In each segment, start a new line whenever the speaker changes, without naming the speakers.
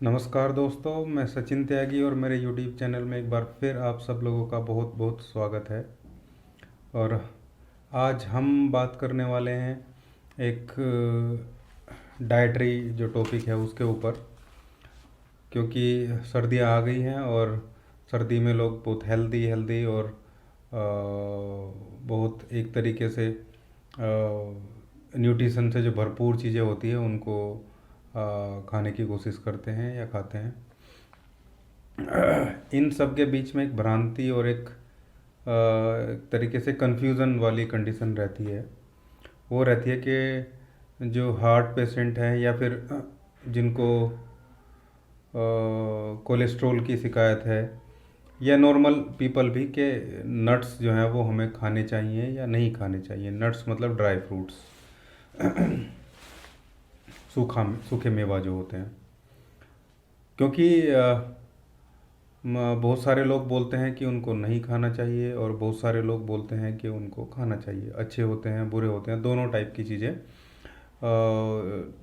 नमस्कार दोस्तों, मैं सचिन त्यागी और मेरे YouTube चैनल में एक बार फिर आप सब लोगों का बहुत बहुत स्वागत है। और आज हम बात करने वाले हैं एक डाइटरी जो टॉपिक है उसके ऊपर, क्योंकि सर्दियाँ आ गई हैं और सर्दी में लोग बहुत हेल्दी हेल्दी और बहुत एक तरीके से न्यूट्रिशन से जो भरपूर चीज़ें होती है उनको खाने की कोशिश करते हैं या खाते हैं। इन सब के बीच में एक भ्रांति और एक तरीके से कंफ्यूजन वाली कंडीशन रहती है। वो रहती है कि जो हार्ट पेशेंट हैं या फिर जिनको कोलेस्ट्रॉल की शिकायत है या नॉर्मल पीपल भी, के नट्स जो हैं वो हमें खाने चाहिए या नहीं खाने चाहिए। नट्स मतलब ड्राई फ्रूट्स, सूखे मेवा जो होते हैं। क्योंकि बहुत सारे लोग बोलते हैं कि उनको नहीं खाना चाहिए और बहुत सारे लोग बोलते हैं कि उनको खाना चाहिए। अच्छे होते हैं, बुरे होते हैं, दोनों टाइप की चीज़ें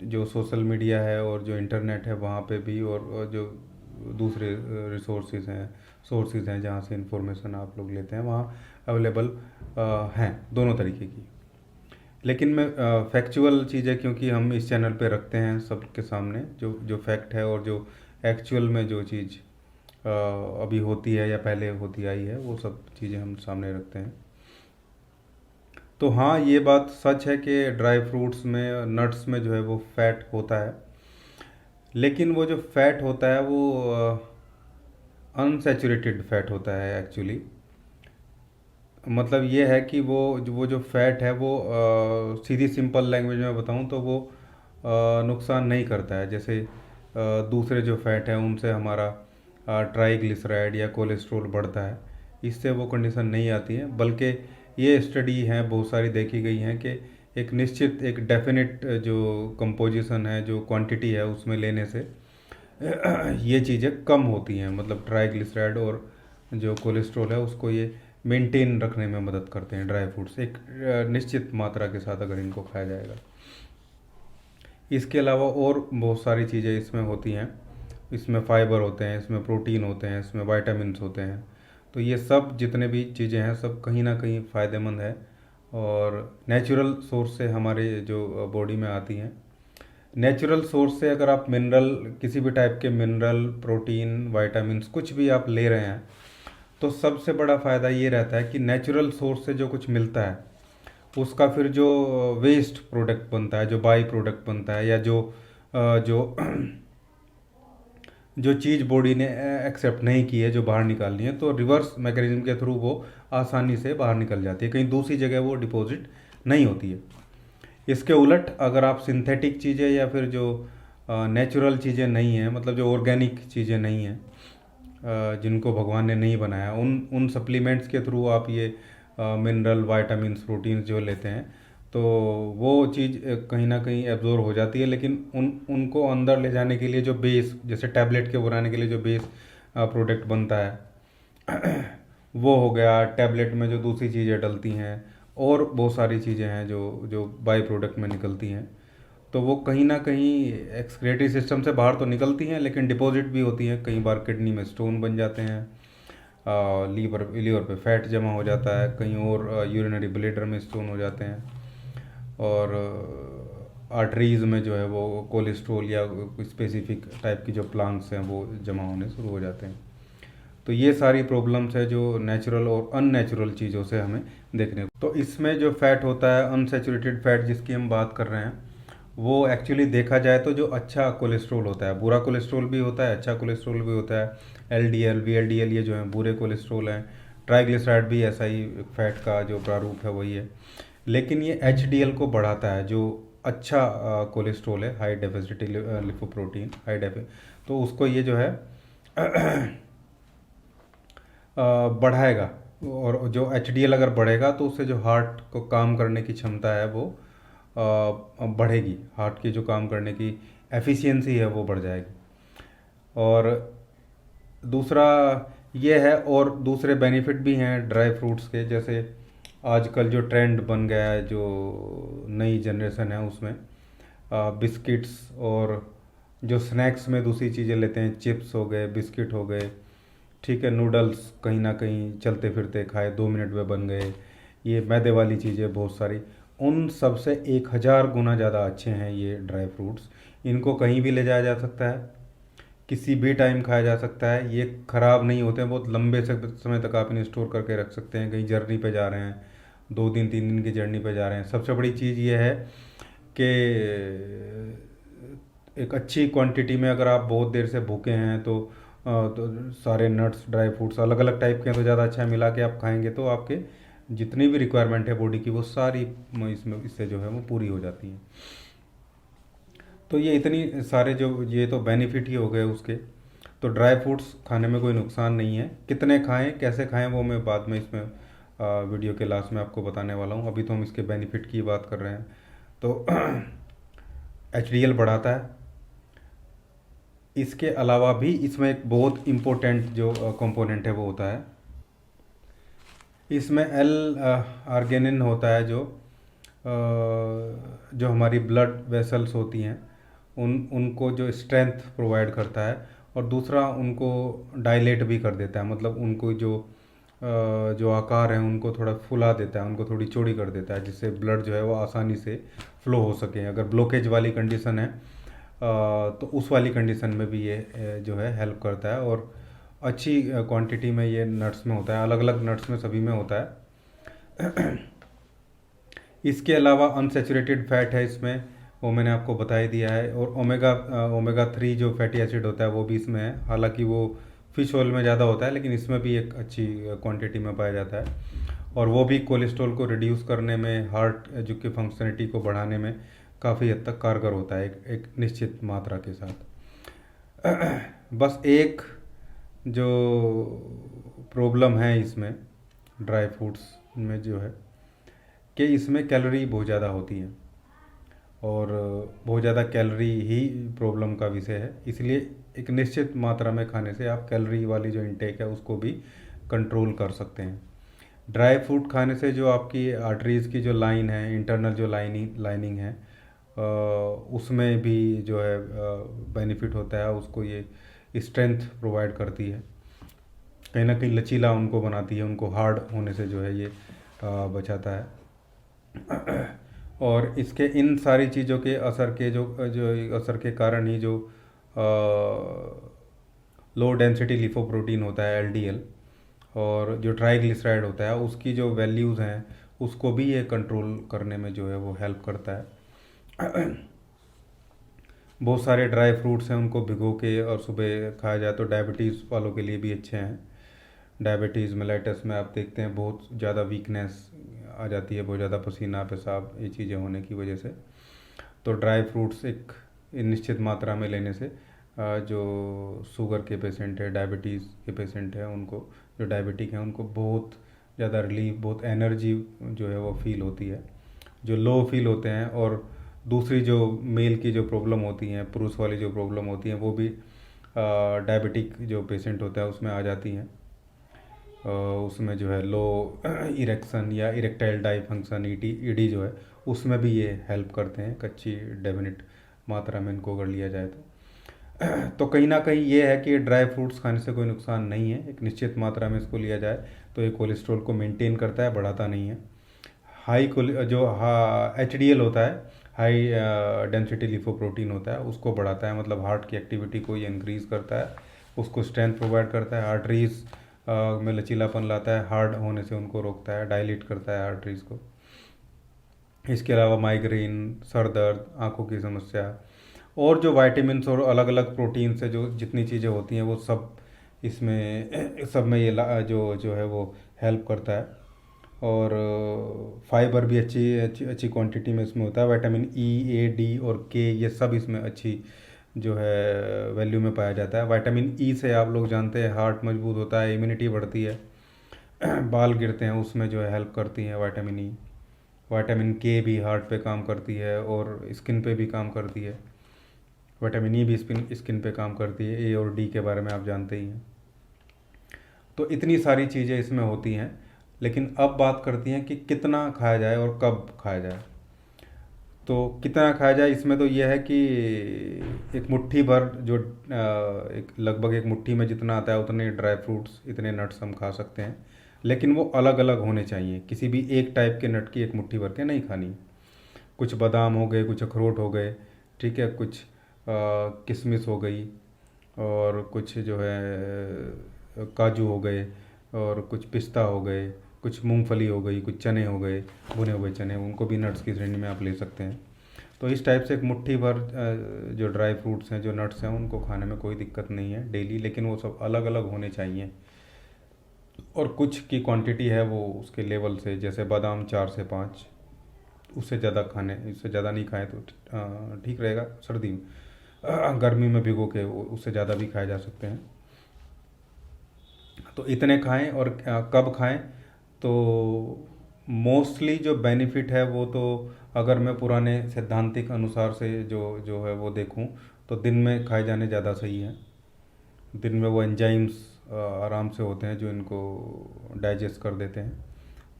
जो सोशल मीडिया है और जो इंटरनेट है वहाँ पे भी, और जो दूसरे सोर्सेज हैं जहाँ से इंफॉर्मेशन आप लोग लेते हैं, वहाँ अवेलेबल हैं दोनों तरीके की। लेकिन मैं फैक्चुअल चीज़ें, क्योंकि हम इस चैनल पे रखते हैं सबके सामने जो जो फैक्ट है और जो एक्चुअल में जो चीज़ अभी होती है या पहले होती आई है, वो सब चीज़ें हम सामने रखते हैं। तो हाँ, ये बात सच है कि ड्राई फ्रूट्स में, नट्स में जो है वो फैट होता है, लेकिन वो जो फैट होता है वो अनसैचुरेटेड फैट होता है एक्चुअली। मतलब ये है कि वो जो फैट है वो सीधी सिंपल लैंग्वेज में बताऊँ तो वो नुकसान नहीं करता है। जैसे दूसरे जो फैट है उनसे हमारा ट्राइग्लिसराइड या कोलेस्ट्रॉल बढ़ता है, इससे वो कंडीशन नहीं आती है। बल्कि ये स्टडी हैं बहुत सारी देखी गई हैं कि एक निश्चित, एक डेफिनेट जो कंपोजिशन है, जो क्वांटिटी है उसमें लेने से ये चीज़ें कम होती हैं। मतलब ट्राइग्लिसराइड और जो कोलेस्ट्रॉल है उसको ये मेंटेन रखने में मदद करते हैं ड्राई फ्रूट्स, एक निश्चित मात्रा के साथ अगर इनको खाया जाएगा। इसके अलावा और बहुत सारी चीज़ें इसमें होती हैं। इसमें फाइबर होते हैं, इसमें प्रोटीन होते हैं, इसमें वाइटामिन होते हैं। तो ये सब जितने भी चीज़ें हैं सब कहीं ना कहीं फ़ायदेमंद है और नेचुरल सोर्स से हमारे जो बॉडी में आती हैं। नेचुरल सोर्स से अगर आप मिनरल, किसी भी टाइप के मिनरल, प्रोटीन, वाइटामिन कुछ भी आप ले रहे हैं, तो सबसे बड़ा फ़ायदा ये रहता है कि नेचुरल सोर्स से जो कुछ मिलता है उसका फिर जो वेस्ट प्रोडक्ट बनता है, जो बाई प्रोडक्ट बनता है, या जो जो चीज़ बॉडी ने एक्सेप्ट नहीं की है, जो बाहर निकालनी है, तो रिवर्स मैकेनिज्म के थ्रू वो आसानी से बाहर निकल जाती है, कहीं दूसरी जगह वो डिपॉजिट नहीं होती है। इसके उलट अगर आप सिंथेटिक चीज़ें या फिर जो नेचुरल चीज़ें नहीं हैं, मतलब जो ऑर्गेनिक चीज़ें नहीं हैं, जिनको भगवान ने नहीं बनाया, उन उन सप्लीमेंट्स के थ्रू आप ये मिनरल, वाइटामिन, प्रोटीन्स जो लेते हैं, तो वो चीज़ कहीं ना कहीं एब्जॉर्ब हो जाती है। लेकिन उनको अंदर ले जाने के लिए जो बेस, जैसे टैबलेट के बनाने के लिए जो बेस प्रोडक्ट बनता है वो हो गया। टैबलेट में जो दूसरी चीज़ें डलती हैं और बहुत सारी चीज़ें हैं जो जो बाई प्रोडक्ट में निकलती हैं, तो वो कहीं ना कहीं एक्सक्रीटरी सिस्टम से बाहर तो निकलती हैं लेकिन डिपॉजिट भी होती हैं। कई बार किडनी में स्टोन बन जाते हैं, लीवर पे फैट जमा हो जाता है, कहीं और यूरिनरी ब्लेडर में स्टोन हो जाते हैं, और आर्टरीज़ में जो है वो कोलेस्ट्रॉल या स्पेसिफिक टाइप की जो प्लांक्स हैं वो जमा होने शुरू हो जाते हैं। तो ये सारी प्रॉब्लम्स है जो नेचुरल और अननेचुरल चीज़ों से हमें देखने को। तो इसमें जो फैट होता है, अनसेचुरेटेड फैट जिसकी हम बात कर रहे हैं, वो एक्चुअली देखा जाए तो जो अच्छा कोलेस्ट्रॉल होता है, बुरा कोलेस्ट्रॉल भी होता है, अच्छा कोलेस्ट्रॉल भी होता है। एलडीएल, वीएलडीएल ये जो है बुरे कोलेस्ट्रॉल हैं। ट्राइग्लिसराइड भी ऐसा ही फैट का जो प्रारूप है वही है। लेकिन ये एचडीएल को बढ़ाता है, जो अच्छा कोलेस्ट्रॉल है, हाई डेफिसिटी लिपोप्रोटीन, तो उसको ये जो है बढ़ाएगा। और जो एचडीएल अगर बढ़ेगा तो उससे जो हार्ट को काम करने की क्षमता है वो बढ़ेगी, हार्ट की जो काम करने की एफिशिएंसी है वो बढ़ जाएगी। और दूसरा ये है, और दूसरे बेनिफिट भी हैं ड्राई फ्रूट्स के। जैसे आजकल जो ट्रेंड बन गया है, जो नई जनरेशन है उसमें बिस्किट्स और जो स्नैक्स में दूसरी चीज़ें लेते हैं, चिप्स हो गए, बिस्किट हो गए, ठीक है, नूडल्स कहीं ना कहीं चलते फिरते खाए, 2 मिनट में बन गए, ये मैदे वाली चीज़ें बहुत सारी, उन सब से 1000 गुना ज़्यादा अच्छे हैं ये ड्राई फ्रूट्स। इनको कहीं भी ले जाया जा सकता है, किसी भी टाइम खाया जा सकता है, ये ख़राब नहीं होते हैं, बहुत लंबे समय तक आप इन्हें स्टोर करके रख सकते हैं। कहीं जर्नी पे जा रहे हैं, 2 दिन 3 दिन की जर्नी पे जा रहे हैं, सबसे बड़ी चीज़ ये है कि एक अच्छी क्वांटिटी में, अगर आप बहुत देर से भूखे हैं तो सारे नट्स ड्राई फ्रूट्स अलग अलग टाइप के हैं, तो ज़्यादा अच्छा मिला के आप खाएंगे तो आपके जितनी भी रिक्वायरमेंट है बॉडी की वो सारी इससे जो है वो पूरी हो जाती है। तो ये इतनी सारे जो ये तो बेनिफिट ही हो गए उसके। तो ड्राई फ्रूट्स खाने में कोई नुकसान नहीं है, कितने खाएं कैसे खाएं वो मैं बाद में इसमें वीडियो के लास्ट में आपको बताने वाला हूँ। अभी तो हम इसके बेनिफिट की बात कर रहे हैं। तो HDL बढ़ाता है। इसके अलावा भी इसमें एक बहुत इम्पोर्टेंट जो कंपोनेंट है वो होता है, इसमें एल आर्गेनिन होता है, जो हमारी ब्लड वेसल्स होती हैं उनको जो स्ट्रेंथ प्रोवाइड करता है, और दूसरा उनको डायलेट भी कर देता है, मतलब उनको जो आकार है उनको थोड़ा फुला देता है, उनको थोड़ी चौड़ी कर देता है, जिससे ब्लड जो है वो आसानी से फ्लो हो सके। अगर ब्लॉकेज वाली कंडीशन है तो उस वाली कंडीशन में भी ये जो है हेल्प करता है। और अच्छी क्वांटिटी में ये नट्स में होता है, अलग अलग नट्स में सभी में होता है। इसके अलावा अनसेचुरेटेड फैट है इसमें, वो मैंने आपको बता ही दिया है। और ओमेगा 3 जो फैटी एसिड होता है वो भी इसमें है, हालांकि वो फिश ऑयल में ज़्यादा होता है, लेकिन इसमें भी एक अच्छी क्वांटिटी में पाया जाता है। और वो भी कोलेस्ट्रॉल को रिड्यूस करने में, हार्ट जो की फंक्शनलिटी को बढ़ाने में काफ़ी हद तक कारगर होता है, एक निश्चित मात्रा के साथ। बस एक जो प्रॉब्लम है इसमें ड्राई फ्रूट्स में जो है कि इसमें कैलोरी बहुत ज़्यादा होती है, और बहुत ज़्यादा कैलोरी ही प्रॉब्लम का विषय है। इसलिए एक निश्चित मात्रा में खाने से आप कैलोरी वाली जो इनटेक है उसको भी कंट्रोल कर सकते हैं। ड्राई फ्रूट खाने से जो आपकी आर्टरीज़ की जो लाइन है, इंटरनल जो लाइनिंग है, उसमें भी जो है बेनिफिट होता है, उसको ये स्ट्रेंथ प्रोवाइड करती है, कहीं ना कहीं लचीला उनको बनाती है, उनको हार्ड होने से जो है ये बचाता है। और इसके इन सारी चीज़ों के असर के जो असर के कारण ही जो लो डेंसिटी लिपोप्रोटीन होता है LDL, और जो ट्राइग्लिसराइड होता है उसकी जो वैल्यूज़ हैं उसको भी ये कंट्रोल करने में जो है वो हेल्प करता है। बहुत सारे ड्राई फ्रूट्स हैं, उनको भिगो के और सुबह खाया जाए तो डायबिटीज़ वालों के लिए भी अच्छे हैं। डायबिटीज़ मेलाइटस में आप देखते हैं बहुत ज़्यादा वीकनेस आ जाती है, बहुत ज़्यादा पसीना पेशाब ये चीज़ें होने की वजह से। तो ड्राई फ्रूट्स एक निश्चित मात्रा में लेने से जो शुगर के पेशेंट है, डायबिटीज़ के पेशेंट हैं, उनको जो डायबिटिक हैं उनको बहुत ज़्यादा रिलीफ, बहुत एनर्जी जो है वो फील होती है, जो लो फील होते हैं। और दूसरी जो मेल की जो प्रॉब्लम होती हैं, पुरुष वाली जो प्रॉब्लम होती हैं, वो भी डायबिटिक जो पेशेंट होता है उसमें आ जाती हैं। उसमें जो है लो इरेक्शन या इरेक्टाइल डाइफंक्शन ED जो है उसमें भी ये हेल्प करते हैं, कच्ची डेफिनेट मात्रा में इनको अगर लिया जाए तो कहीं ना कहीं ये है कि ड्राई फ्रूट्स खाने से कोई नुकसान नहीं है, एक निश्चित मात्रा में इसको लिया जाए तो ये कोलेस्ट्रॉल को मेंटेन करता है, बढ़ाता नहीं है। जो HDL होता है, हाई डेंसिटी लिपोप्रोटीन होता है, उसको बढ़ाता है, मतलब हार्ट की एक्टिविटी को ये इंक्रीज़ करता है, उसको स्ट्रेंथ प्रोवाइड करता है, आर्टरीज़ में लचीलापन लाता है, हार्ड होने से उनको रोकता है, डायलेट करता है आर्टरीज़ को। इसके अलावा माइग्रेन, सर दर्द, आँखों की समस्या, और जो वाइटामिन्स और अलग अलग प्रोटीन से जो जितनी चीज़ें होती हैं वो सब इसमें सब में ये जो है वो हेल्प करता है। और फाइबर भी अच्छी अच्छी अच्छी क्वांटिटी में इसमें होता है, विटामिन E, A, D और K ये सब इसमें अच्छी जो है वैल्यू में पाया जाता है। विटामिन E से आप लोग जानते हैं हार्ट मजबूत होता है, इम्यूनिटी बढ़ती है, बाल गिरते हैं उसमें जो है हेल्प करती है विटामिन E। विटामिन K भी हार्ट पे काम करती है और स्किन पे भी काम करती है। विटामिन E भी स्किन पे काम करती है। A और D के बारे में आप जानते ही हैं। तो इतनी सारी चीज़ें इसमें होती हैं, लेकिन अब बात करती हैं कि कितना खाया जाए और कब खाया जाए। तो कितना खाया जाए, इसमें तो यह है कि एक मुट्ठी भर जो एक लगभग एक मुट्ठी में जितना आता है उतने ड्राई फ्रूट्स, इतने नट्स हम खा सकते हैं। लेकिन वो अलग अलग होने चाहिए, किसी भी एक टाइप के नट की एक मुट्ठी भर के नहीं खानी। कुछ बादाम हो गए, कुछ अखरोट हो गए, ठीक है, कुछ किशमिश हो गई, और कुछ जो है काजू हो गए, और कुछ पिस्ता हो गए, कुछ मूंगफली हो गई, कुछ चने हो गए, भुने हुए चने, उनको भी नट्स की श्रेणी में आप ले सकते हैं। तो इस टाइप से एक मुट्ठी भर जो ड्राई फ्रूट्स हैं, जो नट्स हैं, उनको खाने में कोई दिक्कत नहीं है डेली, लेकिन वो सब अलग अलग होने चाहिए। और कुछ की क्वांटिटी है वो उसके लेवल से, जैसे बादाम 4 से 5, उससे ज़्यादा खाने, इससे ज़्यादा नहीं खाएं तो ठीक रहेगा। सर्दी में गर्मी में भिगो के उससे ज़्यादा भी खाए जा सकते हैं। तो इतने खाएं। और कब खाएं, तो मोस्टली जो बेनिफिट है वो तो, अगर मैं पुराने सैद्धांतिक अनुसार से जो जो है वो देखूं, तो दिन में खाए जाने ज़्यादा सही है। दिन में वो एंजाइम्स आराम से होते हैं जो इनको डाइजेस्ट कर देते हैं।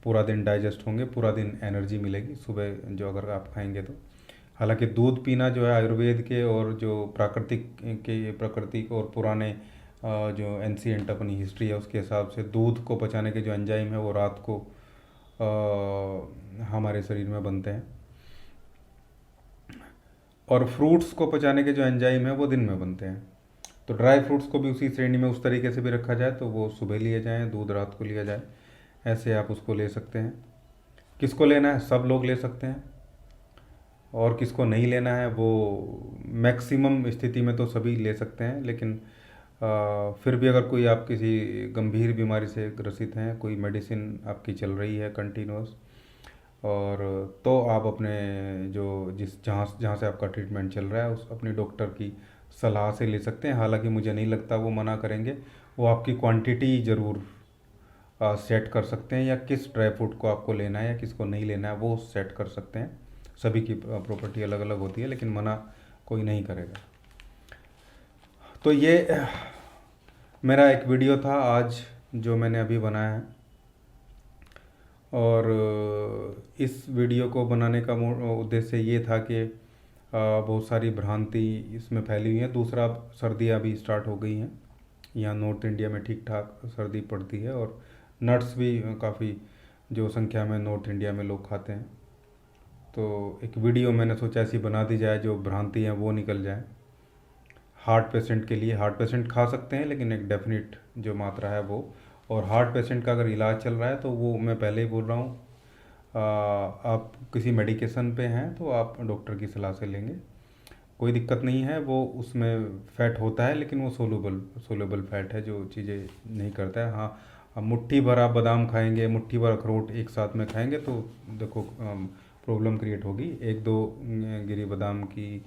पूरा दिन डाइजेस्ट होंगे, पूरा दिन एनर्जी मिलेगी सुबह जो अगर आप खाएंगे तो। हालांकि दूध पीना जो है आयुर्वेद के और जो प्राकृतिक और पुराने जो एंशियंट अपनी हिस्ट्री है उसके हिसाब से, दूध को पचाने के जो एंजाइम है वो रात को हमारे शरीर में बनते हैं, और फ्रूट्स को पचाने के जो एंजाइम है वो दिन में बनते हैं। तो ड्राई फ्रूट्स को भी उसी श्रेणी में उस तरीके से भी रखा जाए, तो वो सुबह लिए जाएँ, दूध रात को लिया जाए, ऐसे आप उसको ले सकते हैं। किसको लेना है, सब लोग ले सकते हैं, और किसको नहीं लेना है वो मैक्सिमम स्थिति में तो सभी ले सकते हैं। लेकिन फिर भी अगर कोई आप किसी गंभीर बीमारी से ग्रसित हैं, कोई मेडिसिन आपकी चल रही है कंटिन्यूस, और तो आप अपने जो जहाँ जहाँ से आपका ट्रीटमेंट चल रहा है उस अपने डॉक्टर की सलाह से ले सकते हैं। हालांकि मुझे नहीं लगता वो मना करेंगे, वो आपकी क्वांटिटी ज़रूर सेट कर सकते हैं, या किस ड्राई फ्रूट को आपको लेना है या किसको नहीं लेना है वो सेट कर सकते हैं। सभी की प्रॉपर्टी अलग अलग होती है, लेकिन मना कोई नहीं करेगा। तो ये मेरा एक वीडियो था आज जो मैंने अभी बनाया है, और इस वीडियो को बनाने का उद्देश्य ये था कि बहुत सारी भ्रांति इसमें फैली हुई है। दूसरा, सर्दियाँ भी स्टार्ट हो गई हैं, यहाँ नॉर्थ इंडिया में ठीक ठाक सर्दी पड़ती है, और नट्स भी काफ़ी जो संख्या में नॉर्थ इंडिया में लोग खाते हैं। तो एक वीडियो मैंने सोचा ऐसी बना दी जाए जो भ्रांति हैं वो निकल जाए। हार्ट पेशेंट के लिए, हार्ट पेशेंट खा सकते हैं लेकिन एक डेफिनेट जो मात्रा है वो, और हार्ट पेशेंट का अगर इलाज चल रहा है तो वो मैं पहले ही बोल रहा हूँ, आप किसी मेडिकेशन पे हैं तो आप डॉक्टर की सलाह से लेंगे, कोई दिक्कत नहीं है। वो उसमें फ़ैट होता है लेकिन वो सोलूबल फ़ैट है, जो चीज़ें नहीं करता है। हाँ, अब मुट्ठी भर आप बादाम खाएंगे, मुट्ठी भर अखरोट एक साथ में खाएंगे तो देखो प्रॉब्लम क्रिएट होगी। एक दो गिरी बादाम की,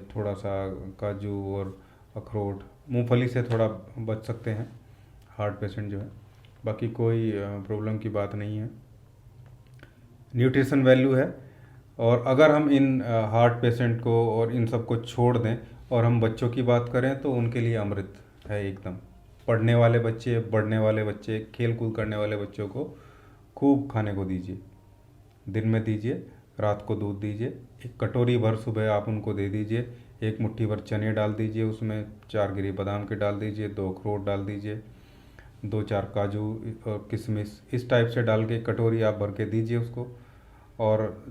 थोड़ा सा काजू और अखरोट, मूंगफली से थोड़ा बच सकते हैं हार्ट पेशेंट जो है, बाकी कोई प्रॉब्लम की बात नहीं है। न्यूट्रिशन वैल्यू है। और अगर हम इन हार्ट पेशेंट को और इन सब को छोड़ दें और हम बच्चों की बात करें तो उनके लिए अमृत है एकदम। पढ़ने वाले बच्चे, बढ़ने वाले बच्चे, खेल कूद करने वाले बच्चों को खूब खाने को दीजिए, दिन में दीजिए, रात को दूध दीजिए, एक कटोरी भर सुबह आप उनको दे दीजिए, एक मुट्ठी भर चने डाल दीजिए, उसमें 4 गिरी बादाम के डाल दीजिए, 2 अखरोट डाल दीजिए, 2-4 काजू और किशमिश, इस टाइप से डाल के कटोरी आप भर के दीजिए उसको। और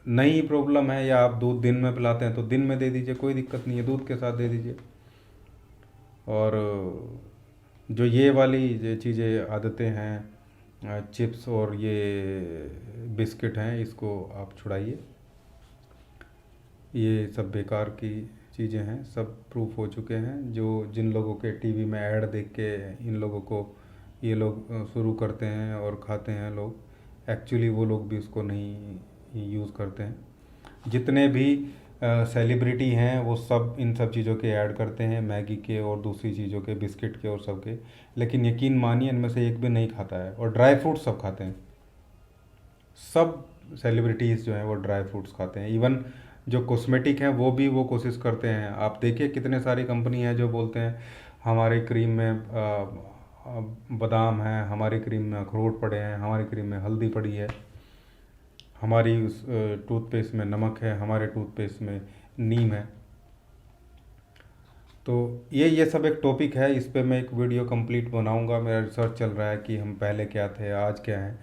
नहीं प्रॉब्लम है या आप दूध दिन में पिलाते हैं तो दिन में दे दीजिए, कोई दिक्कत नहीं है, दूध के साथ दे दीजिए। और जो ये वाली ये चीज़ें आदतें हैं, चिप्स और ये बिस्किट हैं, इसको आप छुड़ाइए। ये सब बेकार की चीज़ें हैं, सब प्रूफ हो चुके हैं। जो जिन लोगों के टीवी में ऐड देख के इन लोगों को ये लोग शुरू करते हैं और खाते हैं लोग, एक्चुअली वो लोग भी उसको नहीं यूज़ करते हैं। जितने भी सेलिब्रिटी हैं वो सब इन सब चीज़ों के ऐड करते हैं, मैगी के और दूसरी चीज़ों के, बिस्किट के और सब के, लेकिन यकीन मानिए इनमें से एक भी नहीं खाता है। और ड्राई फ्रूट्स सब खाते हैं, सब सेलिब्रिटीज़ जो हैं वो ड्राई फ्रूट्स खाते हैं। इवन जो कॉस्मेटिक हैं वो भी वो कोशिश करते हैं। आप देखिए कितने सारी कंपनी हैं जो बोलते हैं हमारी क्रीम में बादाम है, हमारी क्रीम में अखरोट पड़े हैं, हमारी क्रीम में हल्दी पड़ी है, हमारी उस टूथपेस्ट में नमक है, हमारे टूथपेस्ट में नीम है। तो ये सब एक टॉपिक है, इस पे मैं एक वीडियो कंप्लीट बनाऊंगा। मेरा रिसर्च चल रहा है कि हम पहले क्या थे, आज क्या हैं,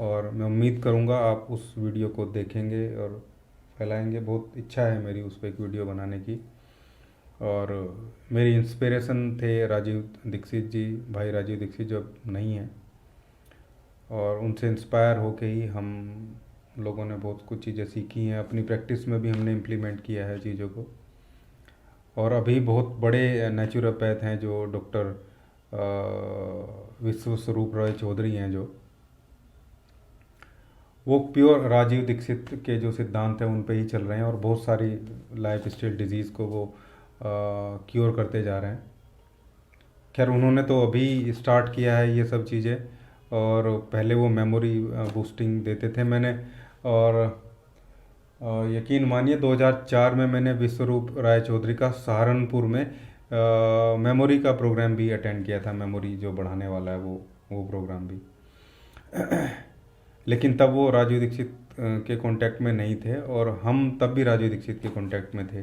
और मैं उम्मीद करूंगा आप उस वीडियो को देखेंगे और फैलाएंगे। बहुत इच्छा है मेरी उस पर एक वीडियो बनाने की। और मेरी इंस्पिरेशन थे राजीव दीक्षित जी, भाई राजीव दीक्षित जो अब नहीं है, और उनसे इंस्पायर होके ही हम लोगों ने बहुत कुछ चीज़ें सीखी हैं, अपनी प्रैक्टिस में भी हमने इम्प्लीमेंट किया है चीज़ों को। और अभी बहुत बड़े नेचुरोपैथ हैं जो डॉक्टर विश्व स्वरूप रॉय चौधरी हैं, जो वो प्योर राजीव दीक्षित के जो सिद्धांत हैं उन पे ही चल रहे हैं, और बहुत सारी लाइफ स्टाइल डिजीज़ को वो क्योर करते जा रहे हैं। खैर उन्होंने तो अभी स्टार्ट किया है ये सब चीज़ें, और पहले वो मेमोरी बूस्टिंग देते थे मैंने। और यकीन मानिए 2004 में मैंने विश्वरूप राय चौधरी का सहारनपुर में मेमोरी का प्रोग्राम भी अटेंड किया था, मेमोरी जो बढ़ाने वाला है वो प्रोग्राम भी। लेकिन तब वो राजीव दीक्षित के कांटेक्ट में नहीं थे, और हम तब भी राजीव दीक्षित के कांटेक्ट में थे।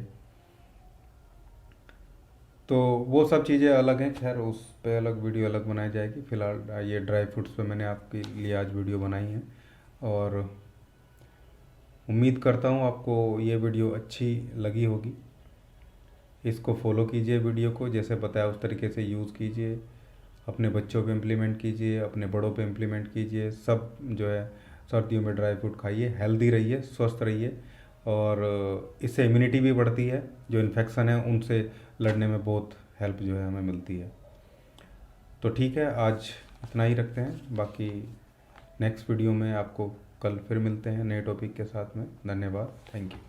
तो वो सब चीज़ें अलग हैं, खैर उस पे अलग वीडियो अलग बनाई जाएगी। फ़िलहाल ये ड्राई फ्रूट्स पे मैंने आपके लिए आज वीडियो बनाई है, और उम्मीद करता हूँ आपको ये वीडियो अच्छी लगी होगी। इसको फॉलो कीजिए, वीडियो को जैसे बताया उस तरीके से यूज़ कीजिए, अपने बच्चों पे इम्प्लीमेंट कीजिए, अपने बड़ों पे इम्प्लीमेंट कीजिए। सब जो है सर्दियों में ड्राई फ्रूट खाइए, हेल्दी रहिए, स्वस्थ रहिए, और इससे इम्यूनिटी भी बढ़ती है। जो इन्फेक्शन है उनसे लड़ने में बहुत हेल्प जो है हमें मिलती है। तो ठीक है, आज इतना ही रखते हैं, बाकी नेक्स्ट वीडियो में आपको कल फिर मिलते हैं नए टॉपिक के साथ में। धन्यवाद, थैंक यू।